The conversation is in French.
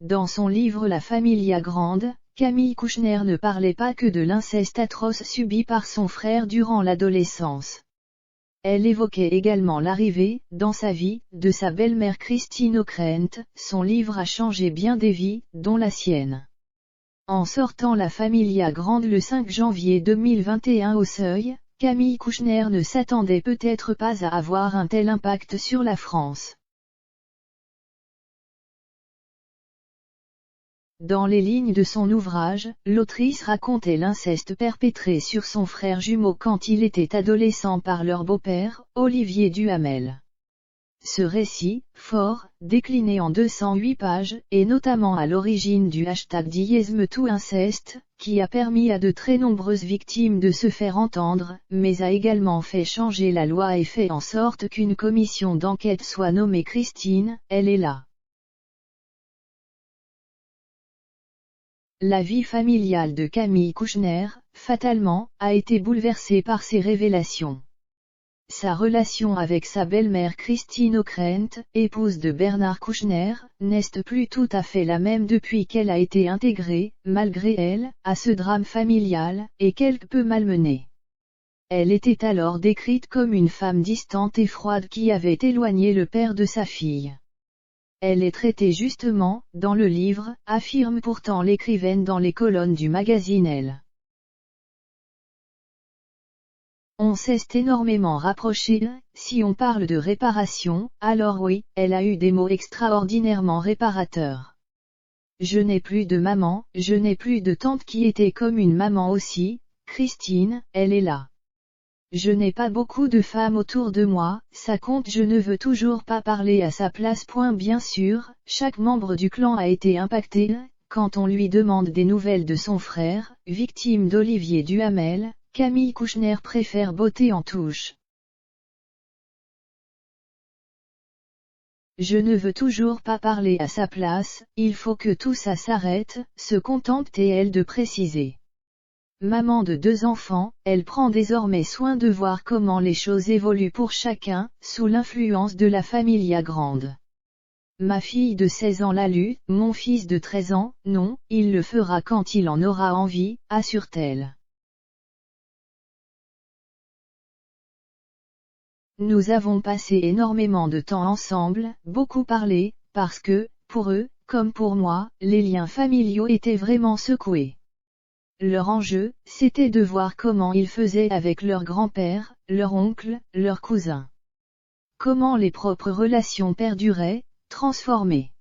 Dans son livre La Familia Grande, Camille Kouchner ne parlait pas que de l'inceste atroce subi par son frère durant l'adolescence. Elle évoquait également l'arrivée, dans sa vie, de sa belle-mère Christine Ockrent. Son livre a changé bien des vies, dont la sienne. En sortant La Familia Grande le 5 janvier 2021 au Seuil, Camille Kouchner ne s'attendait peut-être pas à avoir un tel impact sur la France. Dans les lignes de son ouvrage, l'autrice racontait l'inceste perpétré sur son frère jumeau quand il était adolescent par leur beau-père, Olivier Duhamel. Ce récit, fort, décliné en 208 pages, est notamment à l'origine du hashtag #MeTooInceste, qui a permis à de très nombreuses victimes de se faire entendre, mais a également fait changer la loi et fait en sorte qu'une commission d'enquête soit nommée. Christine, elle est là. La vie familiale de Camille Kouchner, fatalement, a été bouleversée par ces révélations. Sa relation avec sa belle-mère Christine Ockrent, épouse de Bernard Kouchner, n'est plus tout à fait la même depuis qu'elle a été intégrée, malgré elle, à ce drame familial, et quelque peu malmenée. Elle était alors décrite comme une femme distante et froide qui avait éloigné le père de sa fille. Elle est traitée justement, dans le livre, affirme pourtant l'écrivaine dans les colonnes du magazine Elle. On s'est énormément rapproché. Si on parle de réparation, alors oui, elle a eu des mots extraordinairement réparateurs. Je n'ai plus de maman, je n'ai plus de tante qui était comme une maman aussi. Christine, elle est là. Je n'ai pas beaucoup de femmes autour de moi, ça compte. Je ne veux toujours pas parler à sa place. Bien sûr, chaque membre du clan a été impacté, quand on lui demande des nouvelles de son frère, victime d'Olivier Duhamel. Camille Kouchner préfère botter en touche. Je ne veux toujours pas parler à sa place, il faut que tout ça s'arrête, se contente-t-elle de préciser. Maman de 2 enfants, elle prend désormais soin de voir comment les choses évoluent pour chacun, sous l'influence de la Familia Grande. Ma fille de 16 ans l'a lu, mon fils de 13 ans, non, il le fera quand il en aura envie, assure-t-elle. Nous avons passé énormément de temps ensemble, beaucoup parlé, parce que, pour eux, comme pour moi, les liens familiaux étaient vraiment secoués. Leur enjeu, c'était de voir comment ils faisaient avec leur grand-père, leur oncle, leurs cousins. Comment les propres relations perduraient, transformées.